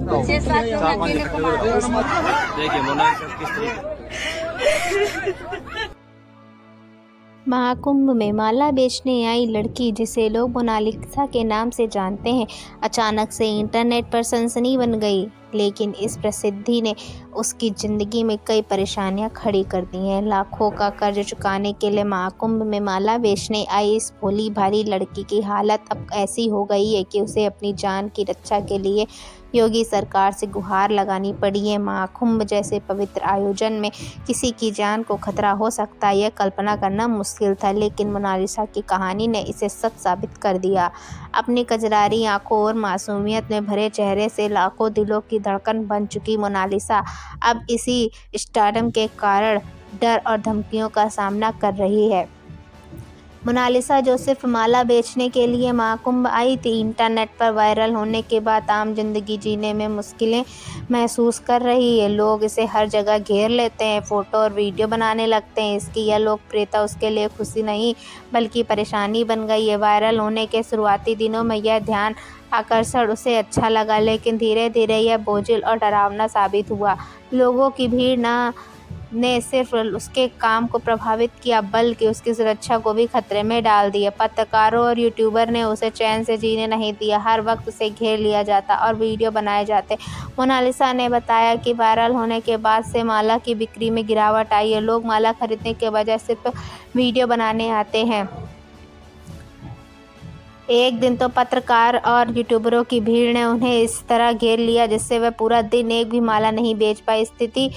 6-7 लोग अकेले को मार दिया। देखिए मोनालिसा किस तरीके महाकुंभ में माला बेचने आई लड़की, जिसे लोग मोनालिसा के नाम से जानते हैं, अचानक से इंटरनेट पर सनसनी बन गई। लेकिन इस प्रसिद्धि ने उसकी ज़िंदगी में कई परेशानियां खड़ी कर दी हैं। लाखों का कर्ज चुकाने के लिए महाकुंभ में माला बेचने आई इस भोली भाली लड़की की हालत अब ऐसी हो गई है कि उसे अपनी जान की रक्षा के लिए योगी सरकार से गुहार लगानी पड़ी है। महाकुंभ जैसे पवित्र आयोजन में किसी की जान को खतरा हो सकता है, यह कल्पना करना मुश्किल था, लेकिन मोनालिसा की कहानी ने इसे सच साबित कर दिया। अपनी कजरारी आंखों और मासूमियत में भरे चेहरे से लाखों दिलों की धड़कन बन चुकी मोनालिसा अब इसी स्टारडम के कारण डर और धमकियों का सामना कर रही है। मोनालिसा, जो सिर्फ माला बेचने के लिए महाकुंभ आई थी, इंटरनेट पर वायरल होने के बाद आम जिंदगी जीने में मुश्किलें महसूस कर रही है। लोग इसे हर जगह घेर लेते हैं, फोटो और वीडियो बनाने लगते हैं। इसकी यह लोकप्रियता उसके लिए खुशी नहीं बल्कि परेशानी बन गई है। वायरल होने के शुरुआती दिनों में यह ध्यान आकर्षण उसे अच्छा लगा, लेकिन धीरे धीरे यह बोझिल और डरावना साबित हुआ। लोगों की भीड़ ने सिर्फ उसके काम को प्रभावित किया बल्कि उसकी सुरक्षा को भी खतरे में डाल दिया। पत्रकारों और यूट्यूबर ने उसे चैन से जीने नहीं दिया, हर वक्त उसे घेर लिया जाता और वीडियो बनाए जाते। मोनालिसा ने बताया कि वायरल होने के बाद से माला की बिक्री में गिरावट आई है। लोग माला खरीदने के बजाय सिर्फ वीडियो बनाने आते हैं। एक दिन तो पत्रकार और यूट्यूबरों की भीड़ ने उन्हें इस तरह घेर लिया जिससे वह पूरा दिन एक भी माला नहीं बेच पाई। स्थिति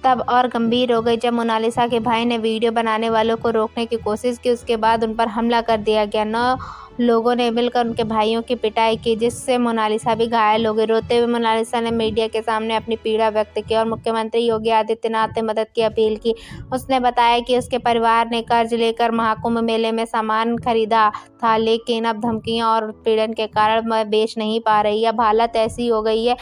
तब और गंभीर हो गई जब मोनालिसा के भाई ने वीडियो बनाने वालों को रोकने की कोशिश की। उसके बाद उन पर हमला कर दिया गया। 9 लोगों ने मिलकर उनके भाइयों की पिटाई की, जिससे मोनालिसा भी घायल हो गई। रोते हुए मोनालिसा ने मीडिया के सामने अपनी पीड़ा व्यक्त की और मुख्यमंत्री योगी आदित्यनाथ से मदद की अपील की। उसने बताया कि उसके परिवार ने कर्ज लेकर महाकुंभ मेले में सामान खरीदा था, लेकिन अब धमकियों और उत्पीड़न के कारण वह बेच नहीं पा रही। अब हालत ऐसी हो गई है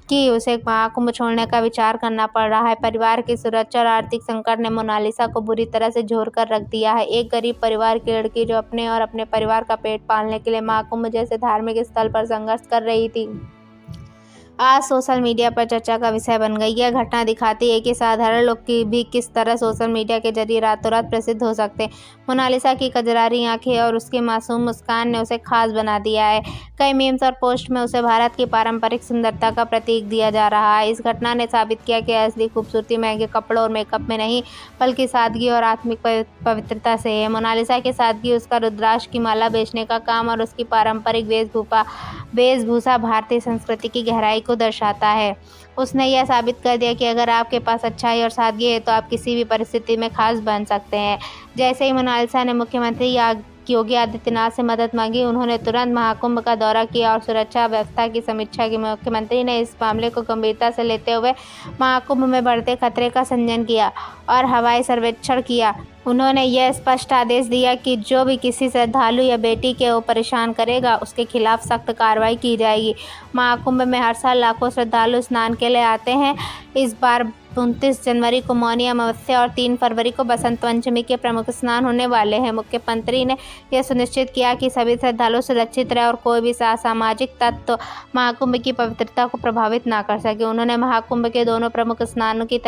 कि उसे महाकुंभ छोड़ने का विचार करना पड़ रहा है। परिवार की सुरक्षा और आर्थिक संकट ने मोनालिसा को बुरी तरह से झोर कर रख दिया है। एक गरीब परिवार की लड़की जो अपने और अपने परिवार का पेट पालने के लिए महाकुंभ जैसे धार्मिक स्थल पर संघर्ष कर रही थी, आज सोशल मीडिया पर चर्चा का विषय बन गई। यह घटना दिखाती है कि साधारण लोग भी किस तरह सोशल मीडिया के जरिए रातों रात प्रसिद्ध हो सकते हैं। मोनालिसा की कजरारी आंखें और उसकी मासूम मुस्कान ने उसे खास बना दिया है। कई मीम्स और पोस्ट में उसे भारत की पारंपरिक सुंदरता का प्रतीक दिया जा रहा है। इस घटना ने साबित किया कि असली खूबसूरती महंगे कपड़ों और मेकअप में नहीं बल्कि सादगी और आत्मिक पवित्रता से है। मोनालिसा की सादगी, उसका रुद्राक्ष की माला बेचने का काम और उसकी पारंपरिक वेशभूषा भारतीय संस्कृति की गहराई को दर्शाता है। उसने यह साबित कर दिया कि अगर आपके पास अच्छाई और सादगी है तो आप किसी भी परिस्थिति में खास बन सकते हैं। जैसे ही मोनालिसा ने मुख्यमंत्री योगी आदित्यनाथ से मदद मांगी, उन्होंने तुरंत महाकुंभ का दौरा किया और सुरक्षा व्यवस्था की समीक्षा की। मुख्यमंत्री ने इस मामले को गंभीरता से लेते हुए महाकुंभ में बढ़ते खतरे का संज्ञान किया और हवाई सर्वेक्षण किया। उन्होंने यह स्पष्ट आदेश दिया कि जो भी किसी श्रद्धालु या बेटी को परेशान करेगा उसके खिलाफ सख्त कार्रवाई की जाएगी। महाकुंभ में हर साल लाखों श्रद्धालु स्नान के लिए आते हैं। इस बार 29 जनवरी को मौनी अमावस्या और 3 फरवरी को बसंत पंचमी के प्रमुख स्नान होने वाले हैं। मुख्यमंत्री ने यह सुनिश्चित किया कि सभी श्रद्धालु सुरक्षित रहे और कोई भी असामाजिक तत्व महाकुंभ की पवित्रता को प्रभावित ना कर सके। उन्होंने महाकुंभ के दोनों प्रमुख स्नानों की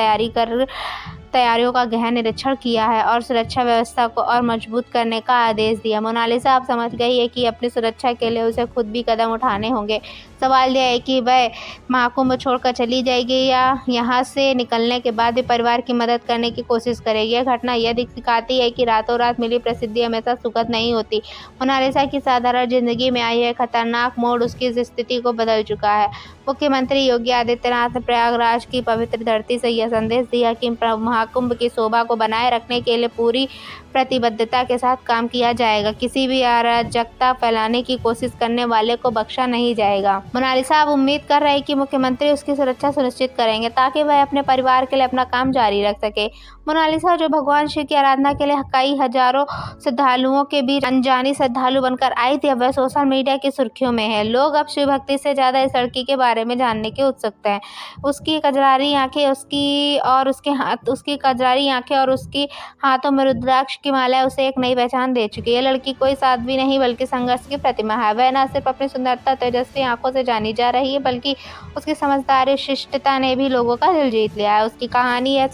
तैयारियों का गहन निरीक्षण किया है और सुरक्षा व्यवस्था को और मजबूत करने का आदेश दिया। मोनालिसा अब समझ गई है कि अपनी सुरक्षा के लिए उसे खुद भी कदम उठाने होंगे। सवाल यह है कि वह महाकुंभ छोड़कर चली जाएगी या यहाँ से निकलने के बाद भी परिवार की मदद करने की कोशिश करेगी। यह घटना यह दिखाती है कि रातों रात मिली प्रसिद्धि हमेशा सुखद नहीं होती। मोनालिसा की साधारण जिंदगी में आई है खतरनाक मोड़ उसकी स्थिति को बदल चुका है। मुख्यमंत्री योगी आदित्यनाथ ने प्रयागराज की पवित्र धरती से यह संदेश दिया कि महाकुंभ की शोभा को बनाए रखने के लिए पूरी प्रतिबद्धता के साथ काम किया जाएगा। किसी भी अराजकता फैलाने की कोशिश करने वाले को बख्शा नहीं जाएगा। मोनालिसा अब उम्मीद कर रही है कि मुख्यमंत्री उसकी सुरक्षा सुनिश्चित करेंगे ताकि वह अपने परिवार के लिए अपना काम जारी रख सके। मोनालिसा, जो भगवान शिव की आराधना के लिए कई हजारों श्रद्धालुओं के बीच अनजानी श्रद्धालु बनकर आई थी, अब वह सोशल मीडिया की सुर्खियों में है। लोग अब शिव भक्ति से ज्यादा इस लड़की के बारे में जानने के उत्सुक हैं। उसकी कजरारी आंखें और उसकी हाथों में रुद्राक्ष की माला उसे एक नई पहचान दे चुकी है। यह लड़की कोई साध्वी नहीं बल्कि संघर्ष की प्रतिमा है। वह न सिर्फ अपनी सुंदरता तेजस्वी आंखों से से जानी जा रही है, बल्कि उसकी समझदारी, शिष्टता ने भी लोगों का दिल जीत लिया है। उसकी कहानी यह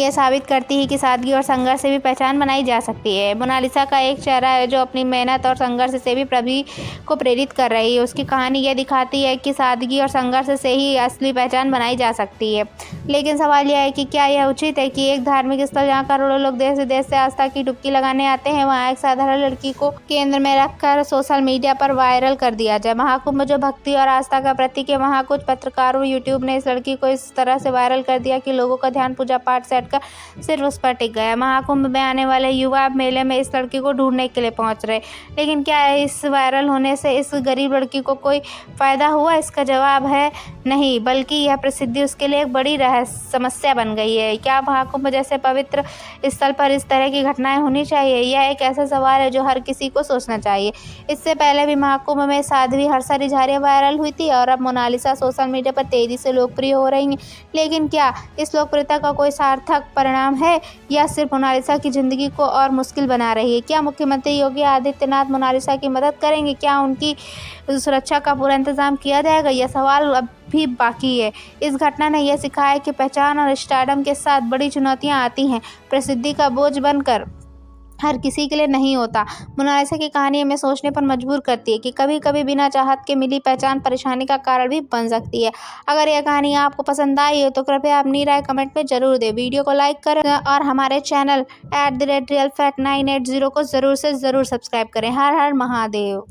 साबित करती है कि सादगी और संघर्ष से भी पहचान बनाई जा सकती है। मोनालिसा का एक चेहरा है जो अपनी मेहनत और संघर्ष से भी सभी को प्रेरित कर रही है। उसकी कहानी यह दिखाती है कि सादगी और संघर्ष से ही असली पहचान बनाई जा सकती है। लेकिन सवाल यह है कि क्या यह उचित है कि एक धार्मिक स्थल जहाँ करोड़ों लोग देश विदेश से आस्था की डुबकी लगाने आते हैं, वहाँ एक साधारण लड़की को केंद्र में रखकर सोशल मीडिया पर वायरल कर दिया जाए। महाकुंभ जो भक्ति और आस्था का प्रतीक है, वहाँ कुछ पत्रकारों यूट्यूब ने इस लड़की को इस तरह से वायरल कर दिया कि लोगों का ध्यान पूजा पाठ से हटकर सिर्फ उस पर टिक गया। महाकुंभ में आने वाले युवा मेले में इस लड़की को ढूंढने के लिए पहुंच रहे, लेकिन क्या इस वायरल होने से इस गरीब लड़की को कोई फायदा हुआ? इसका जवाब है नहीं, बल्कि यह प्रसिद्धि उसके लिए एक बड़ी समस्या बन गई है। क्या महाकुंभ जैसे पवित्र स्थल पर इस तरह की घटनाएं होनी चाहिए? यह एक ऐसा सवाल है जो हर किसी को सोचना चाहिए। इससे पहले भी महाकुंभ में साध्वी हर्षा रिझारिया वायरल हुई थी और अब मोनालिसा सोशल मीडिया पर तेजी से लोकप्रिय हो रही हैं। लेकिन क्या इस लोकप्रियता का कोई सार्थक परिणाम है या सिर्फ मोनालिसा की जिंदगी को और मुश्किल बना रही है? क्या मुख्यमंत्री योगी आदित्यनाथ मोनालिसा की मदद करेंगे? क्या उनकी सुरक्षा का पूरा इंतजाम किया जाएगा? यह सवाल अब भी बाकी है। इस घटना ने यह सिखाया कि पहचान और स्टारडम के साथ बड़ी चुनौतियां आती हैं। प्रसिद्धि का बोझ बनकर हर किसी के लिए नहीं होता। मोनालिसा की कहानी हमें सोचने पर मजबूर करती है कि कभी कभी बिना चाहत के मिली पहचान परेशानी का कारण भी बन सकती है। अगर यह कहानी आपको पसंद आई हो तो कृपया अपनी राय कमेंट में जरूर दें। वीडियो को लाइक करें और हमारे चैनल @RealFact980 को जरूर से ज़रूर सब्सक्राइब करें। हर हर महादेव।